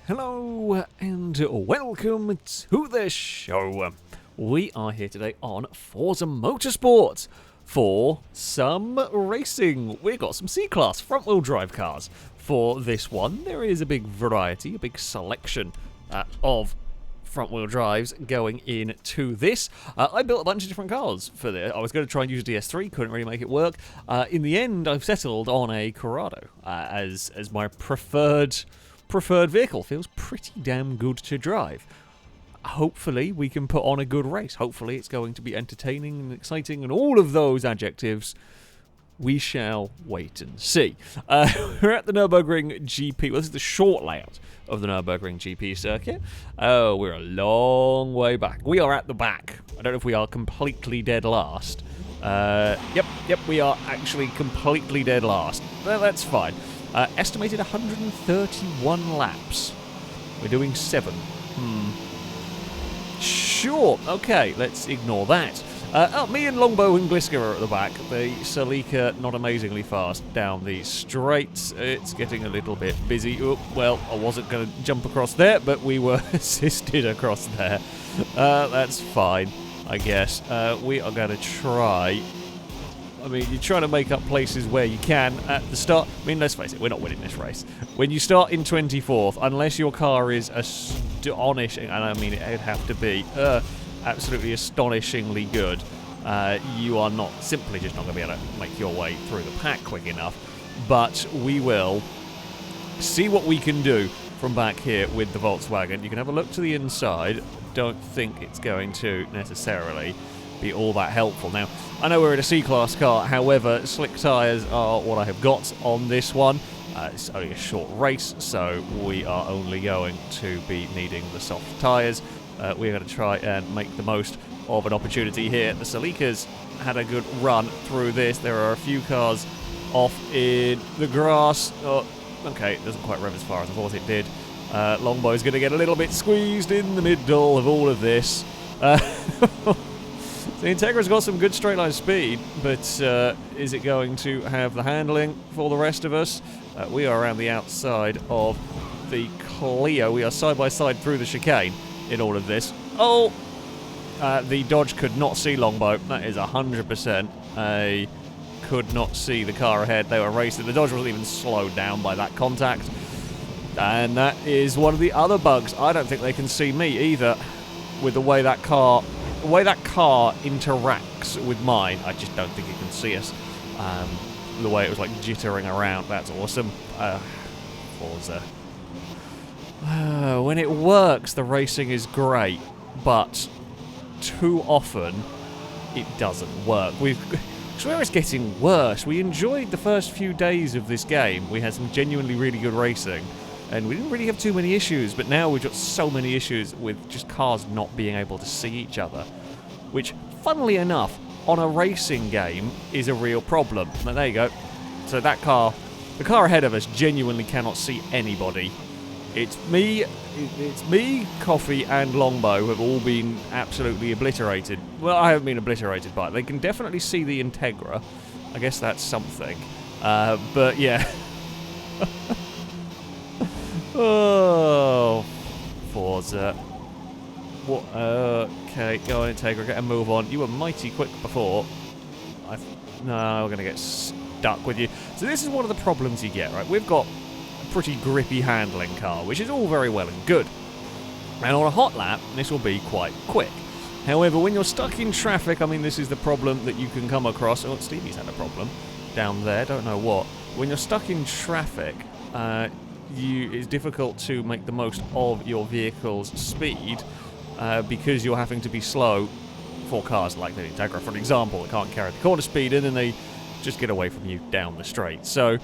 Hello and welcome to the show. We are here today on Forza Motorsport for some racing. We've got some C-Class front-wheel drive cars for this one. There is a big variety, a big selection of front-wheel drives going into this. I built a bunch of different cars for this. I was going to try and use a DS3, couldn't really make it work. In the end, I've settled on a Corrado as my preferred vehicle. Feels pretty damn good to drive. Hopefully we can put on a good race. Hopefully it's going to be entertaining and exciting and all of those adjectives. We shall wait and see. We're at the Nürburgring GP. Well, this is the short layout of the Nürburgring GP circuit. Oh, we're a long way back. We are at the back. I don't know if we are completely dead last. Yep, we are actually completely dead last. Well, that's fine. Estimated 131 laps. We're doing 7. Sure, okay, let's ignore that. Me and Longbow and Gliska are at the back. The Celica not amazingly fast down the straights. It's getting a little bit busy. Oh, well, I wasn't going to jump across there, but we were assisted across there. That's fine, I guess. We are going to try. I mean, you're trying to make up places where you can at the start. I mean, let's face it, we're not winning this race. When you start in 24th, unless your car is astonishing, and I mean, it'd have to be absolutely astonishingly good, you are simply just not going to be able to make your way through the pack quick enough. But we will see what we can do from back here with the Volkswagen. You can have a look to the inside. Don't think it's going to necessarily be all that helpful. Now, I know we're in a C-Class car, however, slick tyres are what I have got on this one. It's only a short race, so we are only going to be needing the soft tyres. We're going to try and make the most of an opportunity here. The Celica's had a good run through this. There are a few cars off in the grass. Oh, okay, it doesn't quite rev as far as I thought it did. Longbow's going to get a little bit squeezed in the middle of all of this. The Integra's got some good straight line speed, but is it going to have the handling for the rest of us? We are around the outside of the Clio. We are side by side through the chicane in all of this. Oh! The Dodge could not see Longbow. That is 100%. I could not see the car ahead. They were racing. The Dodge wasn't even slowed down by that contact. And that is one of the other bugs. I don't think they can see me either with the way that car interacts with mine. I just don't think it can see us. The way it was like jittering around, that's awesome. Forza. When it works, the racing is great, but too often it doesn't work. I swear it's getting worse. We enjoyed the first few days of this game. We had some genuinely really good racing, and we didn't really have too many issues, but now we've got so many issues with just cars not being able to see each other, which, funnily enough, on a racing game is a real problem. But there you go. So the car ahead of us genuinely cannot see anybody. It's me, Coffee, and Longbow have all been absolutely obliterated. Well, I haven't been obliterated by it. They can definitely see the Integra. I guess that's something. But yeah. Oh, Forza. What? Okay, go on, Integra, get a move on. You were mighty quick before. No, we're going to get stuck with you. So this is one of the problems you get, right? We've got a pretty grippy handling car, which is all very well and good. And on a hot lap, this will be quite quick. However, when you're stuck in traffic, I mean, this is the problem that you can come across. Oh, Stevie's had a problem down there, don't know what. When you're stuck in traffic, it's difficult to make the most of your vehicle's speed because you're having to be slow for cars like the Integra, for example, that can't carry the corner speed in and they just get away from you down the straight. So,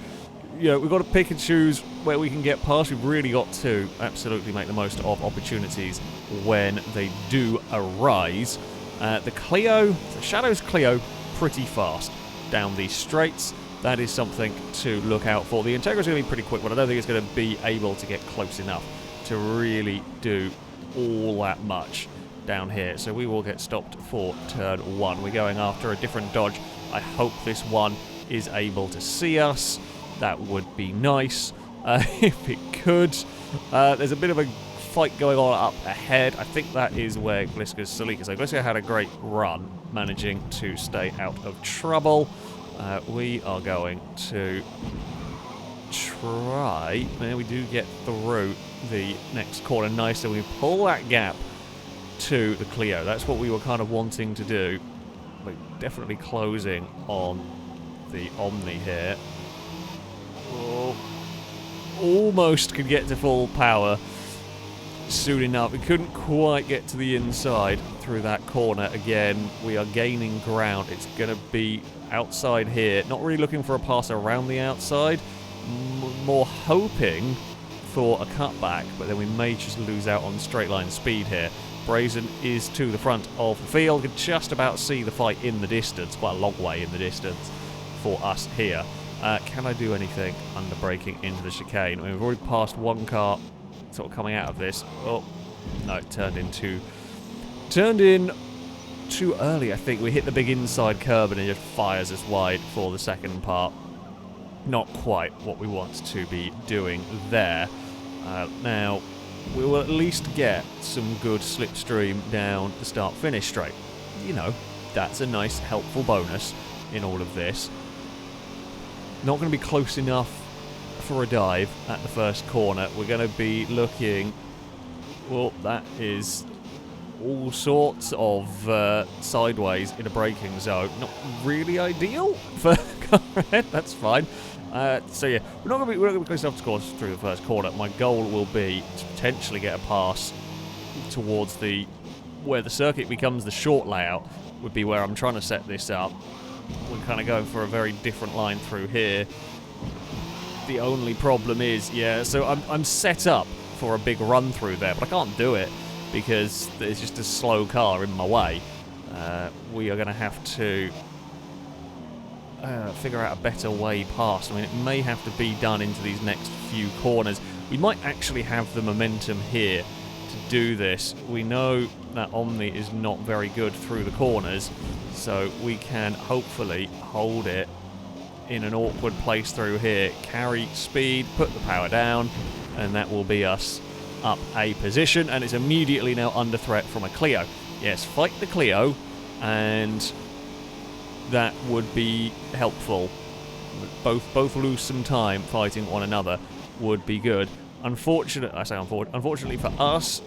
we've got to pick and choose where we can get past. We've really got to absolutely make the most of opportunities when they do arise. The Shadow's Clio, pretty fast down these straights. That is something to look out for. The Integra's going to be pretty quick, but I don't think it's going to be able to get close enough to really do all that much down here. So we will get stopped for turn 1. We're going after a different Dodge. I hope this one is able to see us. That would be nice. if it could. There's a bit of a fight going on up ahead. I think that is where Gliska's Celica. So Gliska had a great run, managing to stay out of trouble. We are going to try. Now we do get through the next corner nice, and we pull that gap to the Clio. That's what we were kind of wanting to do. We're definitely closing on the Omni here. Oh, almost could get to full power soon enough. We couldn't quite get to the inside through that corner. Again, we are gaining ground. It's going to be outside here. Not really looking for a pass around the outside. More hoping for a cutback, but then we may just lose out on straight line speed here. Brazen is to the front of the field. You can just about see the fight in the distance, quite a long way in the distance for us here. Can I do anything under braking into the chicane? I mean, we've already passed one car sort of coming out of this. Oh, no, it turned in too early, I think. We hit the big inside curb and it just fires us wide for the second part. Not quite what we want to be doing there. Now, we will at least get some good slipstream down the start-finish straight. You know, that's a nice, helpful bonus in all of this. Not going to be close enough for a dive at the first corner. We're going to be looking... Well, that is all sorts of sideways in a braking zone. Not really ideal for car ahead. That's fine. So yeah, we're not going to be close enough to score through the first corner. My goal will be to potentially get a pass towards where the circuit becomes the short layout, would be where I'm trying to set this up. We're kind of going for a very different line through here. The only problem is, yeah, so I'm set up for a big run through there, but I can't do it because there's just a slow car in my way. We are going to have to figure out a better way past. I mean, it may have to be done into these next few corners. We might actually have the momentum here to do this. We know that Omni is not very good through the corners, so we can hopefully hold it in an awkward place through here, carry speed, put the power down, and that will be us up a position, and it's immediately now under threat from a Clio. Yes, fight the Clio, and that would be helpful. Both lose some time fighting one another would be good. Unfortunately for us,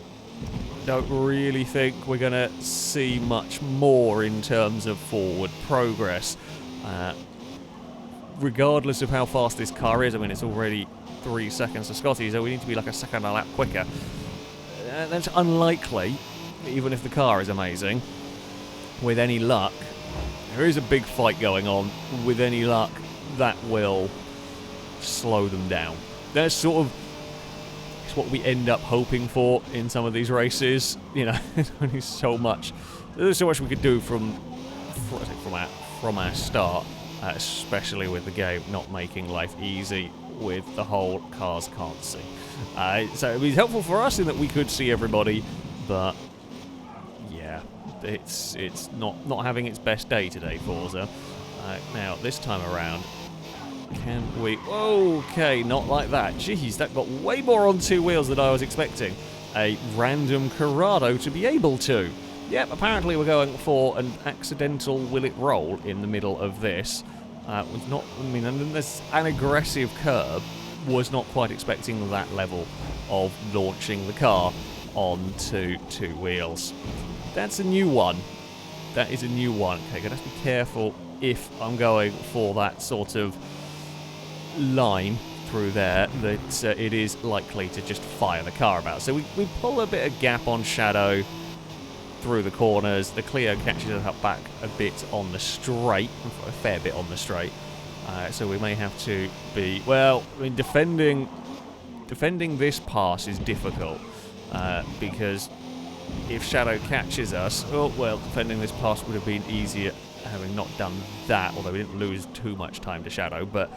don't really think we're going to see much more in terms of forward progress. Regardless of how fast this car is, I mean, it's already 3 seconds to Scotty, so we need to be like a second a lap quicker. That's unlikely, even if the car is amazing. With any luck, there is a big fight going on. With any luck, that will slow them down. That's sort of what we end up hoping for in some of these races. You know, there's only so much. There's so much we could do from our start, especially with the game not making life easy with the whole cars can't see. So it was helpful for us in that we could see everybody, but yeah, it's not having its best day today, Forza. Now this time around, can we... Okay, not like that. Jeez, that got way more on two wheels than I was expecting a random Corrado to be able to. Yep, apparently we're going for an accidental will it roll in the middle of this. Was not... I mean, and there's an aggressive curb. Was not quite expecting that level of launching the car onto two wheels. That's a new one. That is a new one. Okay, gonna have to be careful if I'm going for that sort of line through there, that it is likely to just fire the car about. So we pull a bit of gap on Shadow through the corners. The Clio catches us up back a bit on the straight, a fair bit on the straight. So we may have to be... Well, I mean, defending this pass is difficult, because if Shadow catches us... Oh, well, defending this pass would have been easier having not done that, although we didn't lose too much time to Shadow, but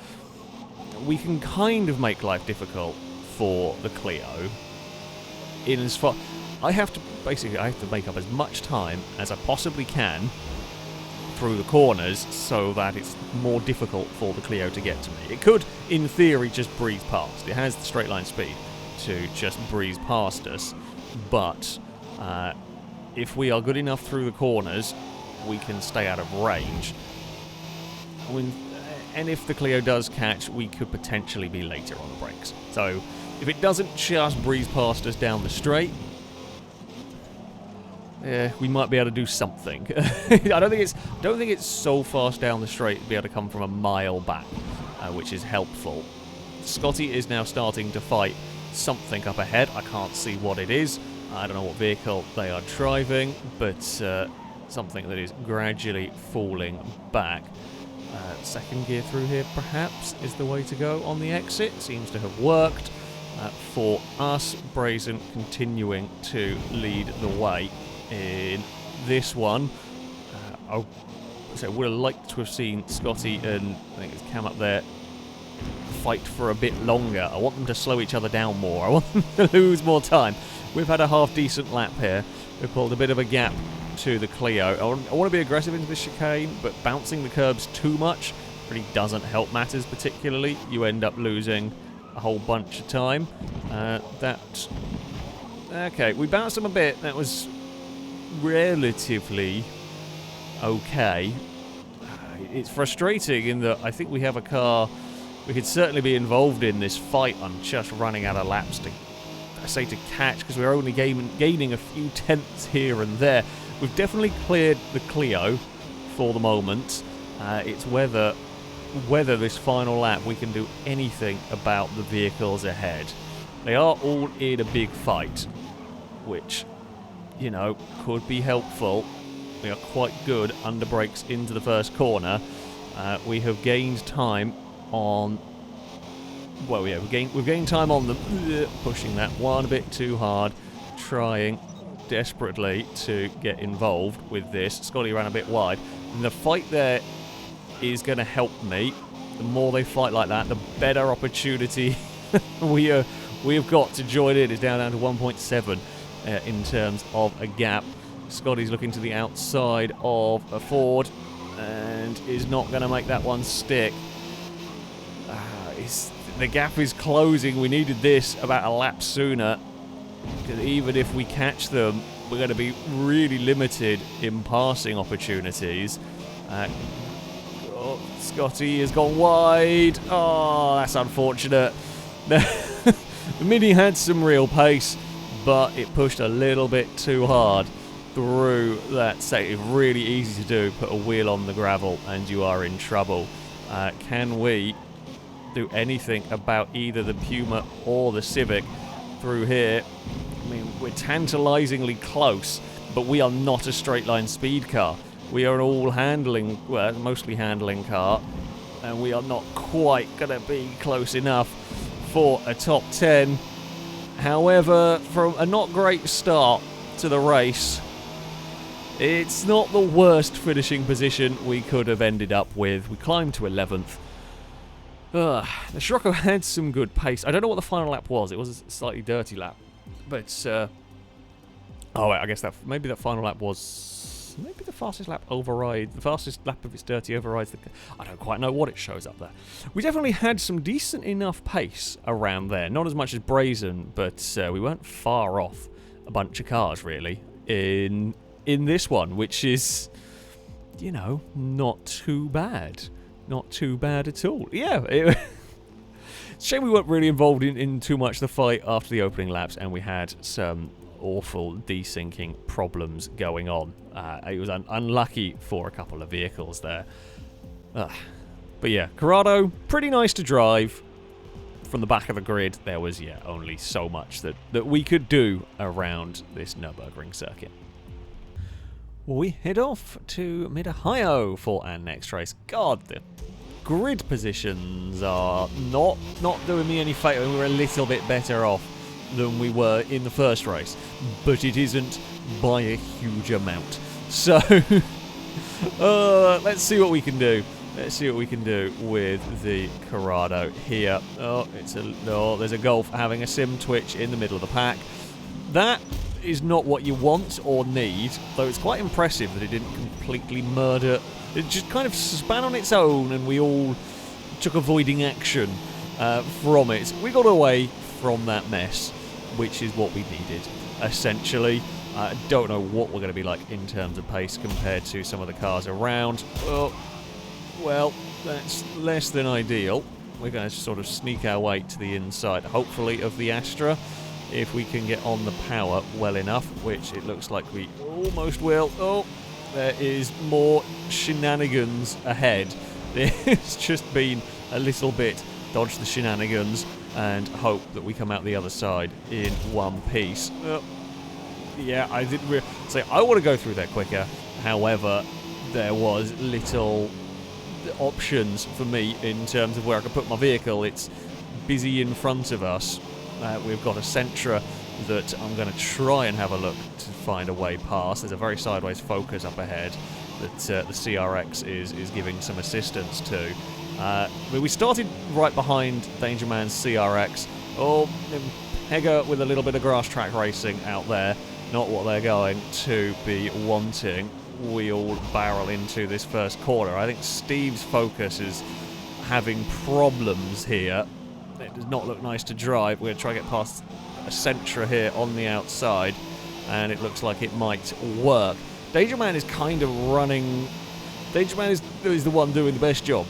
we can kind of make life difficult for the Clio in as far... I have to make up as much time as I possibly can through the corners so that it's more difficult for the Clio to get to me. It could, in theory, just breeze past. It has the straight line speed to just breeze past us, but if we are good enough through the corners, we can stay out of range. And if the Clio does catch, we could potentially be later on the brakes. So if it doesn't just breeze past us down the straight, we might be able to do something. I don't think it's so fast down the straight to be able to come from a mile back, which is helpful. Scotty is now starting to fight something up ahead. I can't see what it is. I don't know what vehicle they are driving, but something that is gradually falling back. Second gear through here, perhaps, is the way to go on the exit. Seems to have worked for us. Brazen continuing to lead the way in this one. I would have liked to have seen Scotty and I think it's Cam up there fight for a bit longer. I want them to slow each other down more. I want them to lose more time. We've had a half-decent lap here. We've pulled a bit of a gap to the Clio. I want to be aggressive into the chicane, but bouncing the curbs too much really doesn't help matters particularly. You end up losing a whole bunch of time. Okay, we bounced them a bit. That was relatively okay. It's frustrating in that I think we have a car we could certainly be involved in this fight. I'm just running out of laps to catch, because we're only gaining a few tenths here and there. We've definitely cleared the Clio for the moment. It's whether this final lap we can do anything about the vehicles ahead. They are all in a big fight, which, you know, could be helpful. We are quite good under brakes into the first corner. We have gained time on... Well, yeah, we've gained time on them, pushing that one a bit too hard, trying desperately to get involved with this. Scotty ran a bit wide, and the fight there is going to help me. The more they fight like that, the better opportunity we have got to join in. It's down to 1.7 in terms of a gap. Scotty's looking to the outside of a Ford and is not going to make that one stick. The gap is closing. We needed this about a lap sooner, because even if we catch them, we're going to be really limited in passing opportunities. Scotty has gone wide. Oh, that's unfortunate. The Mini had some real pace, but it pushed a little bit too hard through that sector. Really easy to do. Put a wheel on the gravel and you are in trouble. Can we do anything about either the Puma or the Civic through here? I mean, we're tantalizingly close, but we are not a straight line speed car. We are an all handling, well, mostly handling car, and we are not quite going to be close enough for a top 10. However, from a not great start to the race, it's not the worst finishing position we could have ended up with. We climbed to 11th. The Scirocco had some good pace. I don't know what the final lap was. It was a slightly dirty lap. But, oh wait, I guess maybe that final lap was... Maybe the fastest lap overrides... The fastest lap of its dirty overrides the... I don't quite know what it shows up there. We definitely had some decent enough pace around there. Not as much as Brazen, but we weren't far off a bunch of cars, really, in this one, which is, you know, not too bad. Not too bad at all. Yeah, it's a shame we weren't really involved in too much of the fight after the opening laps, and we had some awful desyncing problems going on. It was unlucky for a couple of vehicles there. But yeah, Corrado, pretty nice to drive. From the back of the grid, there was, yeah, only so much that we could do around this Nürburgring circuit. We head off to Mid-Ohio for our next race. God, the grid positions are not doing me any favour. We're a little bit better off than we were in the first race, but it isn't by a huge amount. So, let's see what we can do. Let's see what we can do with the Corrado here. There's a Golf having a sim twitch in the middle of the pack. That is not what you want or need, though it's quite impressive that it didn't completely murder it just kind of span on its own, and we all took avoiding action from it. We got away from that mess, which is what we needed, essentially. I don't know what we're going to be like in terms of pace compared to some of the cars around. Well, that's less than ideal. We're going to sort of sneak our way to the inside, hopefully, of the Astra, if we can get on the power well enough, which it looks like we almost will. Oh, there is more shenanigans ahead. There's just been a little bit dodge the shenanigans and hope that we come out the other side in one piece. Yeah, I didn't say I want to go through there quicker. However, there was little options for me in terms of where I could put my vehicle. It's busy in front of us. We've got a Sentra that I'm going to try and have a look to find a way past. There's a very sideways focus up ahead that the CRX is giving some assistance to. We started right behind Danger Man's CRX. Oh, Pega with a little bit of grass track racing out there. Not what they're going to be wanting. We all barrel into this first corner. I think Steve's Focus is having problems here. It does not look nice to drive. We're going to try to get past a Sentra here on the outside, and it looks like it might work. Danger Man is kind of running. Danger Man is the one doing the best job.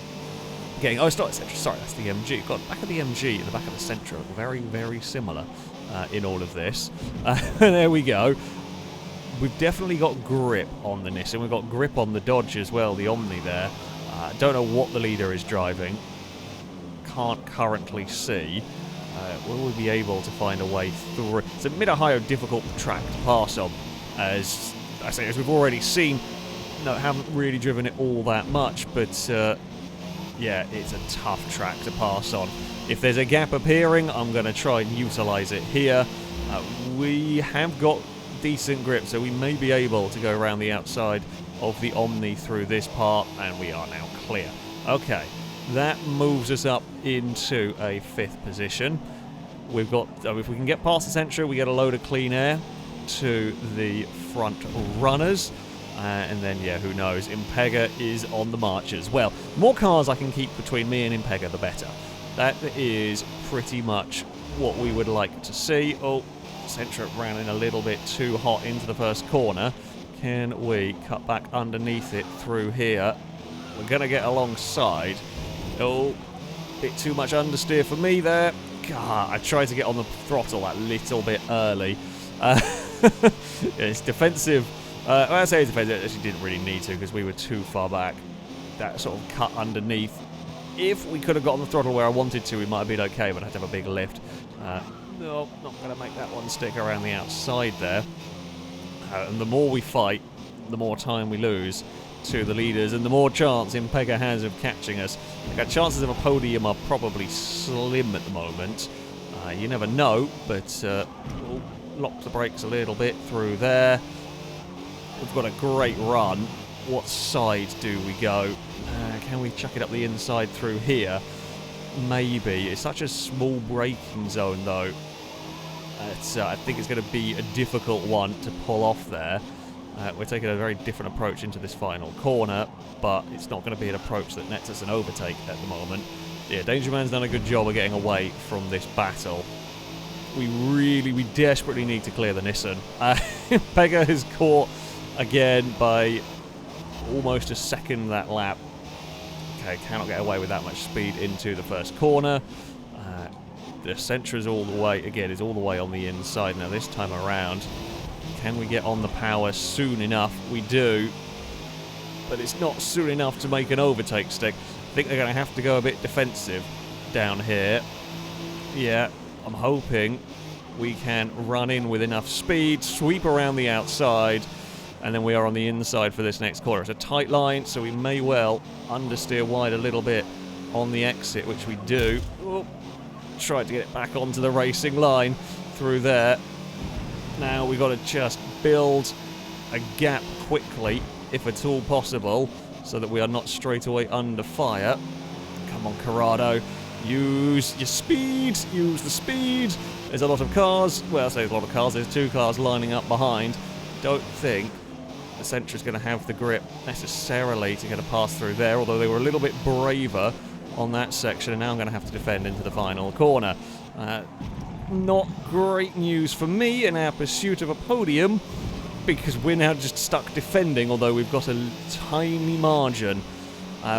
Getting, oh, it's not a Sentra, sorry, that's the MG. God, back of the MG and the back of the Sentra, very, very similar in all of this. There we go. We've definitely got grip on the Nissan. We've got grip on the Dodge as well, the Omni there. Don't know what the leader is driving. Can't currently see. Will we be able to find a way through? It's a Mid-Ohio difficult track to pass on, as I say, as we've already seen. No, haven't really driven it all that much, but yeah, it's a tough track to pass on. If there's a gap appearing, I'm going to try and utilise it here. We have got decent grip, so we may be able to go around the outside of the Omni through this part, and we are now clear. Okay, that moves us up into a 5th position. We've got, if we can get past the Sentra, we get a load of clean air to the front runners. And then, yeah, who knows, Impega is on the march as well. The more cars I can keep between me and Impega, the better. That is pretty much what we would like to see. Oh, Sentra ran in a little bit too hot into the first corner. Can we cut back underneath it through here? We're going to get alongside. Oh, bit too much understeer for me there. God, I tried to get on the throttle that little bit early. It's defensive. When I say it's defensive, it actually didn't really need to because we were too far back. That sort of cut underneath. If we could have got on the throttle where I wanted to, we might have been okay, but I had to have a big lift. No, not going to make that one stick around the outside there. And the more we fight, the more time we lose to the leaders, and the more chance Impega has of catching us. Our chances of a podium are probably slim at the moment. You never know, but we'll lock the brakes a little bit through there. We've got a great run. What side do we go? Can we chuck it up the inside through here? Maybe. It's such a small braking zone, though. I think it's going to be a difficult one to pull off there. We're taking a very different approach into this final corner, but it's not going to be an approach that nets us an overtake at the moment. Yeah, Danger Man's done a good job of getting away from this battle. We desperately need to clear the Nissan. Pega is caught again by almost a second that lap. Okay, cannot get away with that much speed into the first corner. The Sentra's all the way, again, is all the way on the inside. Now this time around, can we get on the power soon enough? We do, but it's not soon enough to make an overtake stick. I think they're going to have to go a bit defensive down here. Yeah, I'm hoping we can run in with enough speed, sweep around the outside, and then we are on the inside for this next corner. It's a tight line, so we may well understeer wide a little bit on the exit, which we do. Oh, tried to get it back onto the racing line through there. Now we've got to just build a gap quickly, if at all possible, so that we are not straight away under fire. Come on, Corrado. Use your speed. Use the speed. There's a lot of cars. Well, I say there's a lot of cars. There's 2 cars lining up behind. Don't think the Sentra's going to have the grip necessarily to get a pass through there, although they were a little bit braver on that section, and now I'm going to have to defend into the final corner. Not great news for me in our pursuit of a podium, because we're now just stuck defending, although we've got a tiny margin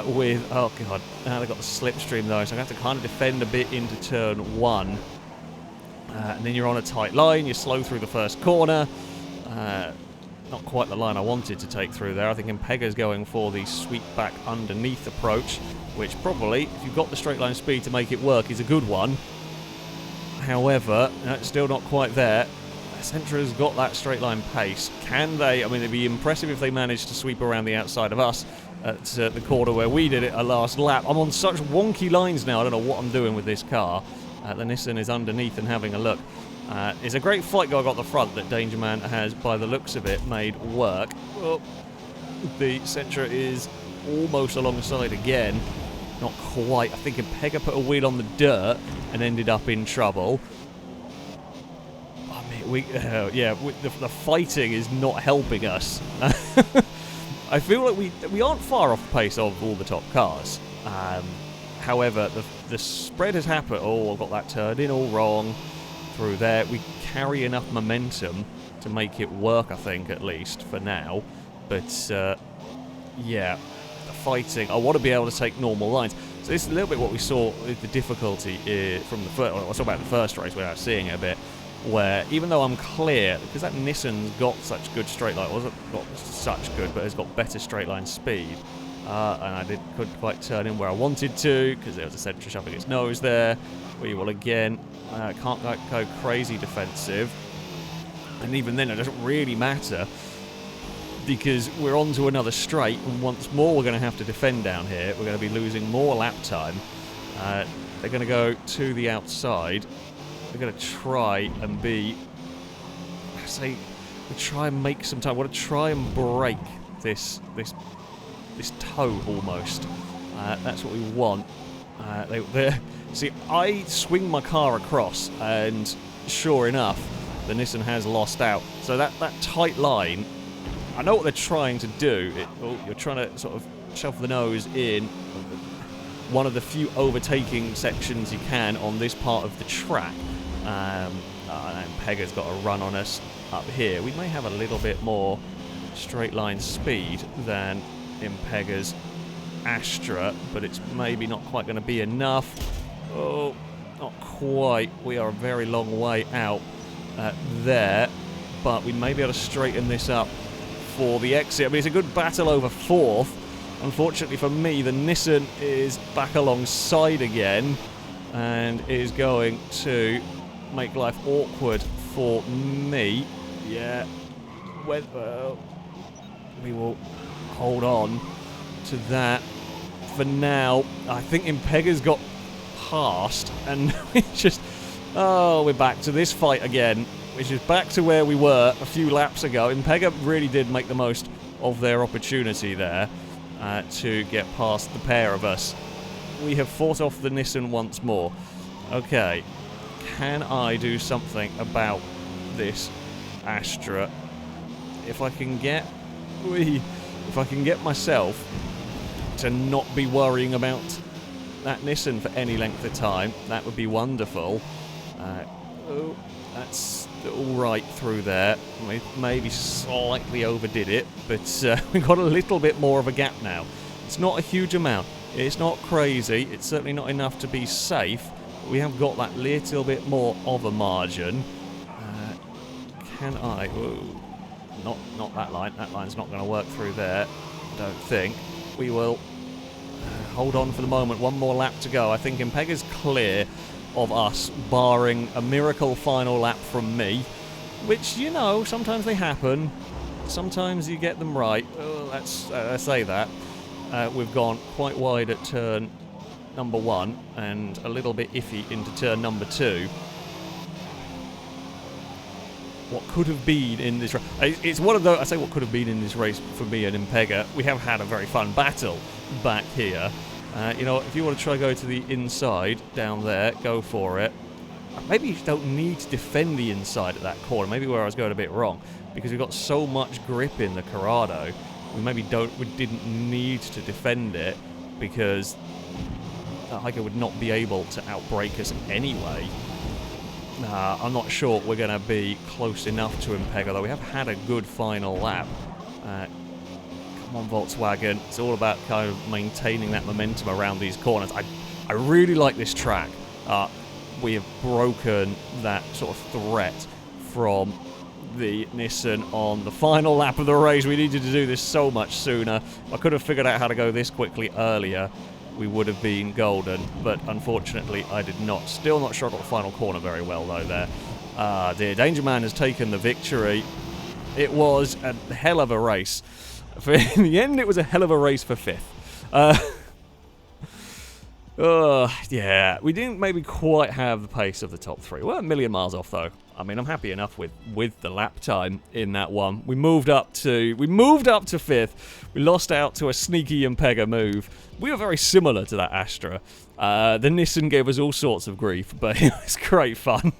with... Oh, God. Now they've got the slipstream, though, so I'm going to have to kind of defend a bit into turn 1. And then you're on a tight line, you slow through the first corner. Not quite the line I wanted to take through there. I think Impega's going for the sweep back underneath approach, which probably, if you've got the straight line speed to make it work, is a good one. However, it's still not quite there. Sentra's got that straight line pace. Can they? I mean, it'd be impressive if they managed to sweep around the outside of us at the corner where we did it a last lap. I'm on such wonky lines now, I don't know what I'm doing with this car. The Nissan is underneath and having a look. It's a great fight going on the front that Danger Man has, by the looks of it, made work. Well, the Sentra is almost alongside again. Not quite. I think Impega put a wheel on the dirt and ended up in trouble. The fighting is not helping us. I feel like we aren't far off the pace of all the top cars. However, the spread has happened. Oh, I've got that turned in all wrong through there. We carry enough momentum to make it work, I think, at least for now. But yeah, the fighting. I want to be able to take normal lines. So this is a little bit what we saw with the difficulty from the first. Well, I was talking about the first race without seeing it a bit. Where even though I'm clear, because that Nissan's got such good straight line, wasn't got such good, but has got better straight line speed, and I couldn't quite turn in where I wanted to because there was a Sentra shoving its nose there. We will again can't go crazy defensive, and even then it doesn't really matter because we're on to another straight, and once more we're going to have to defend down here. We're going to be losing more lap time. They're going to go to the outside. We're going to try and try and make some time. I want to try and break this toe almost. That's what we want. See, I swing my car across, and sure enough, the Nissan has lost out. So that tight line, I know what they're trying to do. You're trying to sort of shove the nose in one of the few overtaking sections you can on this part of the track. And Pega's got a run on us up here. We may have a little bit more straight line speed than Impega's Astra, but it's maybe not quite going to be enough. Oh, not quite. We are a very long way out there, but we may be able to straighten this up for the exit. I mean, it's a good battle over fourth. Unfortunately for me, the Nissan is back alongside again and is going to make life awkward for me. Yeah, we will hold on to that for now. I think Impega's got past, and we're back to this fight again, which is back to where we were a few laps ago. Impega really did make the most of their opportunity there to get past the pair of us. We have fought off the Nissan once more. Okay. Can I do something about this Astra? If I can get myself to not be worrying about that Nissan for any length of time, that would be wonderful. That's all right through there. We maybe slightly overdid it, but we've got a little bit more of a gap now. It's not a huge amount. It's not crazy. It's certainly not enough to be safe. We have got that little bit more of a margin. Can I? Ooh, not that line. That line's not going to work through there, I don't think. We will hold on for the moment. One more lap to go. I think Impega's clear of us, barring a miracle final lap from me, which, you know, sometimes they happen. Sometimes you get them right. I say that. We've gone quite wide at turn number 1 and a little bit iffy into turn number 2. What could have been in this race? It's one of those. I say what could have been in this race for me and Impega. We have had a very fun battle back here. You know, if you want to try go to the inside down there, go for it. maybe you don't need to defend the inside at that corner. Maybe where I was going a bit wrong, because we've got so much grip in the Corrado, we didn't need to defend it, because the hiker would not be able to outbrake us anyway. I'm not sure we're going to be close enough to him, Peg, although we have had a good final lap. Come on, Volkswagen. It's all about kind of maintaining that momentum around these corners. I really like this track. We have broken that sort of threat from the Nissan on the final lap of the race. We needed to do this so much sooner. I could have figured out how to go this quickly earlier. We would have been golden, but unfortunately I did not. Still not sure I got the final corner very well though there. Dear, Danger Man has taken the victory. It was a hell of a race. In the end, it was a hell of a race for 5th. Yeah, we didn't maybe quite have the pace of the top 3. We're a million miles off though. I mean, I'm happy enough with the lap time in that one. We moved up to 5th. We lost out to a sneaky Impega move. We were very similar to that Astra. The Nissan gave us all sorts of grief, but it was great fun.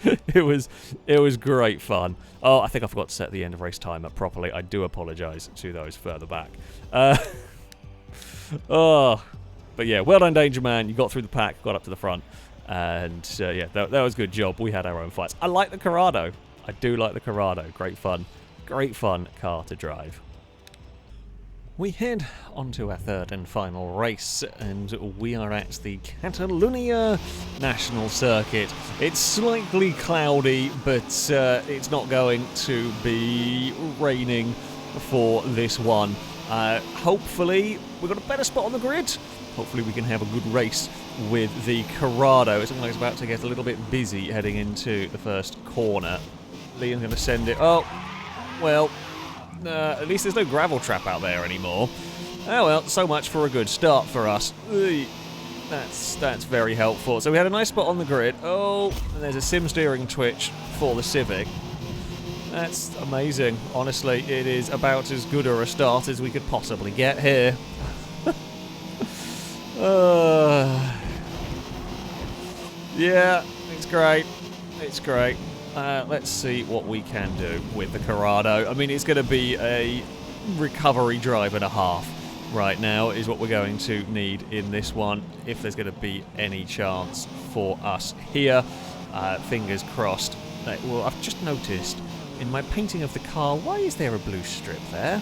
It was great fun. Oh, I think I forgot to set the end of race time up properly. I do apologise to those further back. But yeah, well done, Danger Man. You got through the pack, got up to the front. And yeah, that was a good job. We had our own fights. I like the Corrado. I do like the Corrado. Great fun car to drive. We head on to our third and final race, and we are at the Catalonia National Circuit. It's slightly cloudy, but it's not going to be raining for this one. Hopefully, we've got a better spot on the grid. Hopefully we can have a good race with the Corrado. It's like it's about to get a little bit busy heading into the first corner. Liam's going to send it. Oh, well, at least there's no gravel trap out there anymore. Oh well, so much for a good start for us. That's very helpful. So we had a nice spot on the grid. Oh, and there's a sim steering twitch for the Civic. That's amazing. Honestly, it is about as good a start as we could possibly get here. Yeah, it's great. It's great. Let's see what we can do with the Corrado. I mean, it's going to be a recovery drive and a half right now is what we're going to need in this one, if there's going to be any chance for us here. Fingers crossed. Well, I've just noticed in my painting of the car, why is there a blue strip there?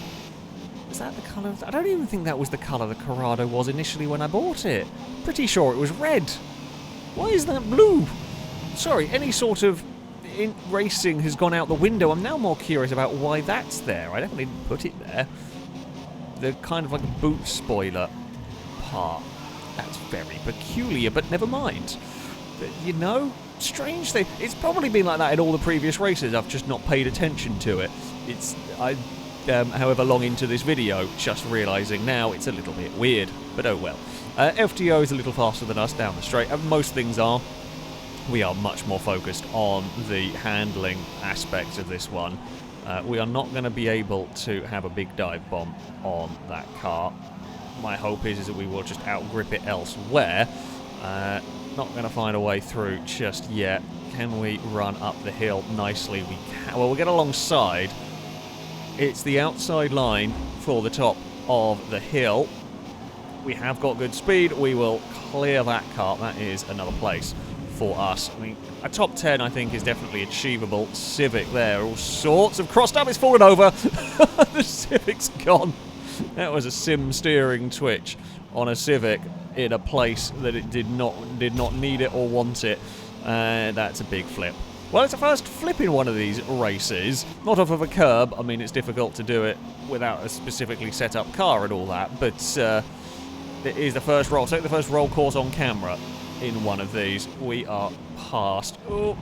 Is that the colour? I don't even think that was the colour the Corrado was initially when I bought it. Pretty sure it was red. Why is that blue? Sorry, any sort of racing has gone out the window. I'm now more curious about why that's there. I definitely didn't put it there. The kind of like a boot spoiler part. That's very peculiar, but never mind. You know, strange thing. It's probably been like that in all the previous races. I've just not paid attention to it. However long into this video, just realising now it's a little bit weird, but oh well. FTO is a little faster than us down the straight, and most things are. We are much more focused on the handling aspects of this one. We are not going to be able to have a big dive bomb on that car. My hope is that we will just outgrip it elsewhere. Not going to find a way through just yet. Can we run up the hill nicely? We can. Well, we'll get alongside. It's the outside line for the top of the hill. We have got good speed. We will clear that car. That is another place for us. I mean, a top 10, I think, is definitely achievable. Civic there, all sorts of crossed up. It's fallen over. The Civic's gone. That was a sim steering twitch on a Civic in a place that it did not need it or want it. That's a big flip. Well, it's the first flip in one of these races. Not off of a curb. I mean, it's difficult to do it without a specifically set up car and all that, but it is the first roll. Take the first roll course on camera in one of these. We are past. Oh,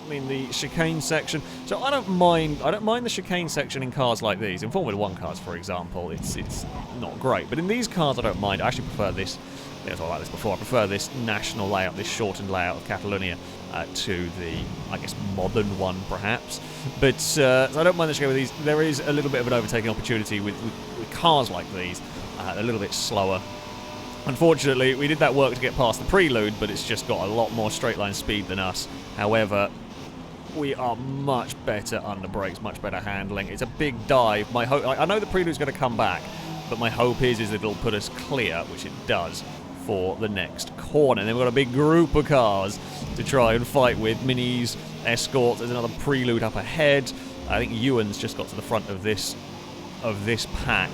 I mean the chicane section. So I don't mind the chicane section in cars like these. In Formula 1 cars, for example, it's not great. But in these cars, I don't mind. I actually prefer this. I talked about this before. I prefer this national layout, this shortened layout of Catalonia to the, I guess, modern one, perhaps. But so I don't mind the chicane with these. There is a little bit of an overtaking opportunity with cars like these. A little bit slower. Unfortunately, we did that work to get past the Prelude, but it's just got a lot more straight line speed than us. However, we are much better under brakes, much better handling. It's a big dive. My hope, I know the Prelude's going to come back, but my hope is it'll put us clear, which it does, for the next corner. And then we've got a big group of cars to try and fight with. Minis, Escorts, there's another Prelude up ahead. I think Ewan's just got to the front of this pack.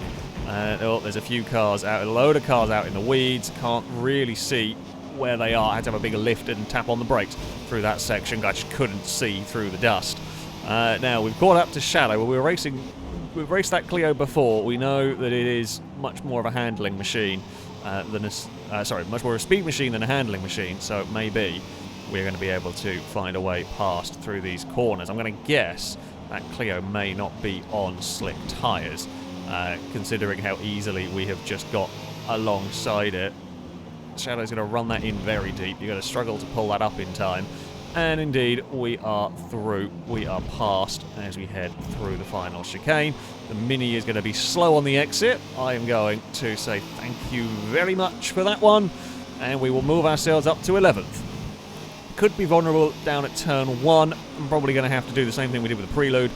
Oh, there's a few cars out, a load of cars out in the weeds. Can't really see where they are. I had to have a bigger lift and tap on the brakes through that section. I just couldn't see through the dust. Now we've caught up to Shadow. We've raced that Clio before. We know that it is much more of a handling machine much more of a speed machine than a handling machine. So maybe we're going to be able to find a way past through these corners. I'm going to guess that Clio may not be on slick tyres, considering how easily we have just got alongside it. Shadow's going to run that in very deep. You're going to struggle to pull that up in time. And indeed, we are through. We are past as we head through the final chicane. The Mini is going to be slow on the exit. I am going to say thank you very much for that one. And we will move ourselves up to 11th. Could be vulnerable down at turn 1. I'm probably going to have to do the same thing we did with the Prelude.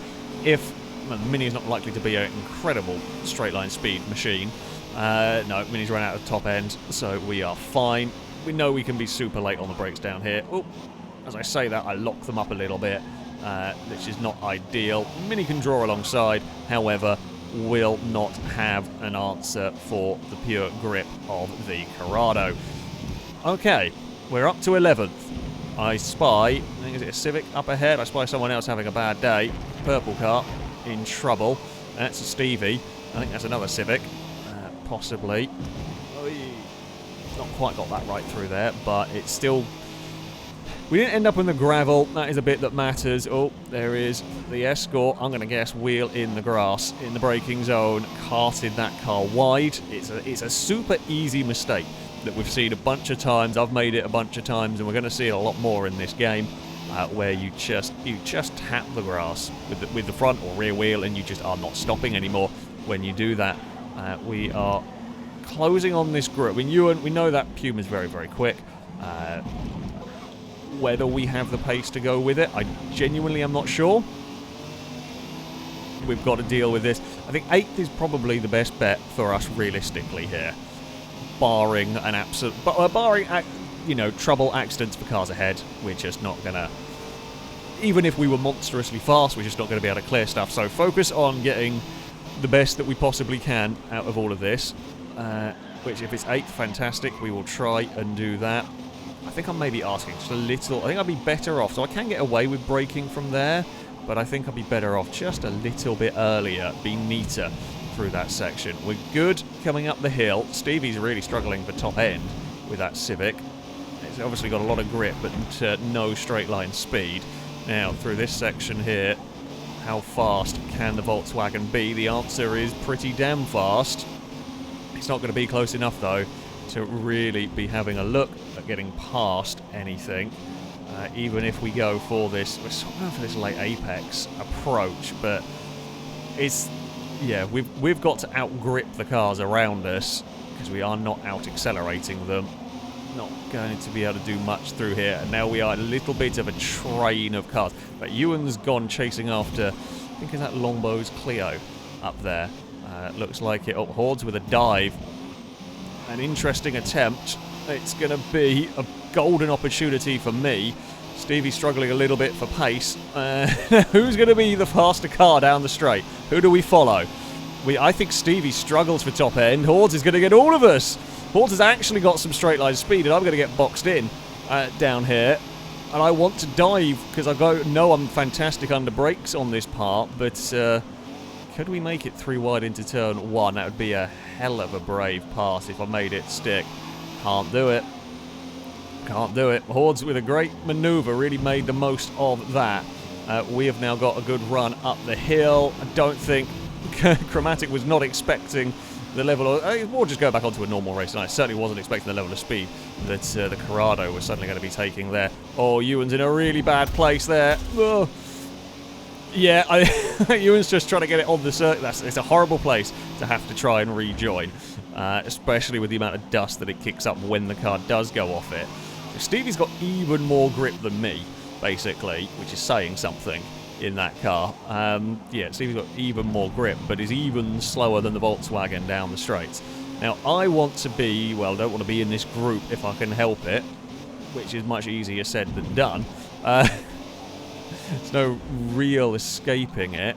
If the Mini is not likely to be an incredible straight line speed machine. No, Mini's run out of the top end, so we are fine. We know we can be super late on the brakes down here. Oh, as I say that, I lock them up a little bit, which is not ideal. Mini can draw alongside, however, will not have an answer for the pure grip of the Corrado. Okay, we're up to 11th. I spy, I think is it a Civic up ahead? I spy someone else having a bad day. Purple car in trouble. That's a Stevie. I think that's another Civic. Possibly. Not quite got that right through there, but it's still... We didn't end up in the gravel. That is a bit that matters. Oh, there is the Escort. I'm going to guess wheel in the grass, in the braking zone, carted that car wide. It's a super easy mistake that we've seen a bunch of times. I've made it a bunch of times, and we're going to see it a lot more in this game, where you just tap the grass with the front or rear wheel, and you just are not stopping anymore when you do that. We are closing on this group. We know that Puma's very, very quick. Whether we have the pace to go with it, I genuinely am not sure. We've got to deal with this. I think 8th is probably the best bet for us realistically here, barring an absolute, barring trouble, accidents for cars ahead. We're just not gonna. Even if we were monstrously fast, we're just not going to be able to clear stuff. So focus on getting the best that we possibly can out of all of this, which if it's 8th, fantastic, we will try and do that. I think I'm maybe asking just a little, I think I'd be better off, so I can get away with braking from there, but I think I'd be better off just a little bit earlier, be neater through that section. We're good coming up the hill. Stevie's really struggling for top end with that Civic. It's obviously got a lot of grip, but no straight line speed. Now, through this section here, how fast can the Volkswagen be? The answer is pretty damn fast. It's not going to be close enough, though, to really be having a look at getting past anything. Even if we go for this, we're sort of going for this late apex approach, but it's, yeah, we've got to outgrip the cars around us because we are not out accelerating them. Not going to be able to do much through here, and now we are a little bit of a train of cars. But Ewan's gone chasing after, I think is that Longbow's Clio up there. Looks like it. Oh, Hordes with a dive. An interesting attempt. It's going to be a golden opportunity for me. Stevie's struggling a little bit for pace. Who's going to be the faster car down the straight? Who do we follow? I think Stevie struggles for top end. Hordes is going to get all of us. Hordes has actually got some straight line speed, and I'm going to get boxed in down here. And I want to dive because I know I'm fantastic under brakes on this part, but could we make it 3 wide into turn 1? That would be a hell of a brave pass if I made it stick. Can't do it. Can't do it. Hordes with a great manoeuvre really made the most of that. We have now got a good run up the hill. I don't think Chromatic was not expecting the level of... we'll just go back onto a normal race, and I certainly wasn't expecting the level of speed that the Corrado was suddenly going to be taking there. Oh, Ewan's in a really bad place there. Oh. Yeah, Ewan's just trying to get it on the circuit. It's a horrible place to have to try and rejoin. especially with the amount of dust that it kicks up when the car does go off it. Stevie's got even more grip than me, basically, which is saying something in that car. Yeah, Stevie's got even more grip, but is even slower than the Volkswagen down the straights. Now, I want to be, well, I don't want to be in this group if I can help it, which is much easier said than done. There's no real escaping it.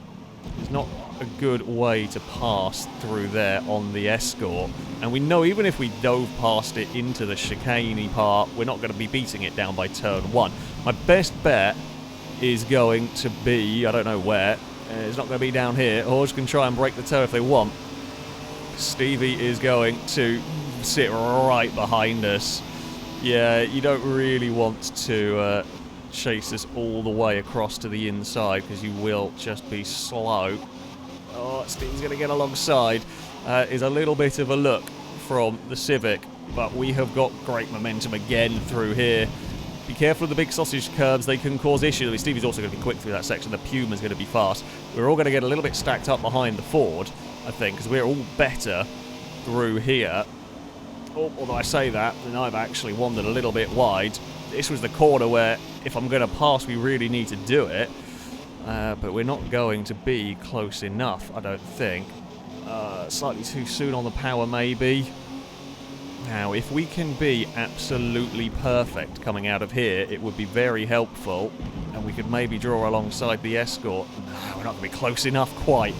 There's not a good way to pass through there on the Escort. And we know even if we dove past it into the chicane part, we're not going to be beating it down by turn 1. My best bet is going to be, I don't know where, it's not going to be down here. Horse can try and break the toe if they want. Stevie is going to sit right behind us. Yeah, you don't really want to chase us all the way across to the inside because you will just be slow. Oh, Stevie's going to get alongside. Is a little bit of a look from the Civic, but we have got great momentum again through here. Be careful of the big sausage curbs, they can cause issues. Stevie's also going to be quick through that section. The Puma's going to be fast. We're all going to get a little bit stacked up behind the Ford, I think, because we're all better through here. Oh, although I say that, then I've actually wandered a little bit wide. This was the corner where, if I'm going to pass, we really need to do it. But we're not going to be close enough, I don't think. Slightly too soon on the power, maybe. Now, if we can be absolutely perfect coming out of here, it would be very helpful. And we could maybe draw alongside the Escort. No, we're not going to be close enough quite.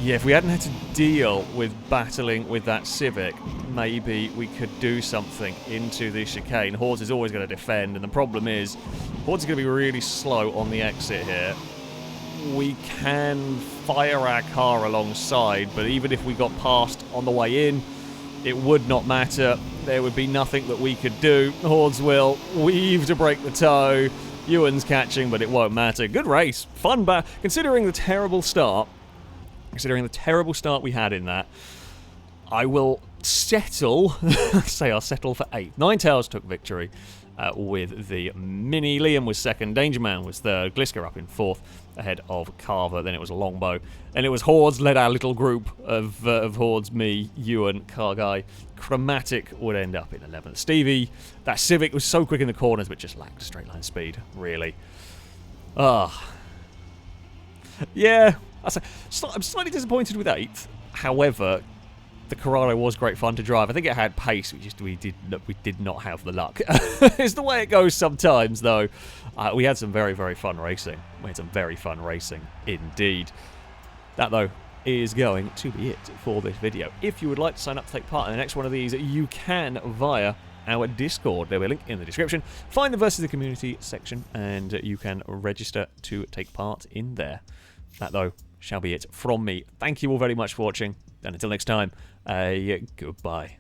Yeah, if we hadn't had to deal with battling with that Civic, maybe we could do something into the chicane. Horse is always going to defend, and the problem is, Horse is going to be really slow on the exit here. We can fire our car alongside, but even if we got past on the way in, it would not matter. There would be nothing that we could do. Hordes will weave to break the toe. Ewan's catching, but it won't matter. Good race. Fun considering the terrible start. Considering the terrible start we had in that, I will settle, say I'll settle for 8th. Ninetales took victory with the Mini. Liam was 2nd, Dangerman was 3rd, Glisker up in 4th, ahead of Carver. Then it was Longbow, and it was Hordes led our little group of Hordes, me, Ewan, Car Guy. Chromatic would end up in 11th. Stevie, that Civic was so quick in the corners, but just lacked straight line speed, really. Yeah. I'm slightly disappointed with 8th. However, the Carraro was great fun to drive. I think it had pace. We did not have the luck. It's the way it goes sometimes, though. We had some very, very fun racing. We had some very fun racing indeed. That, though, is going to be it for this video. If you would like to sign up to take part in the next one of these, you can via our Discord. There'll be a link in the description. Find the Versus the Community section, and you can register to take part in there. That, though, shall be it from me. Thank you all very much for watching, and until next time, goodbye.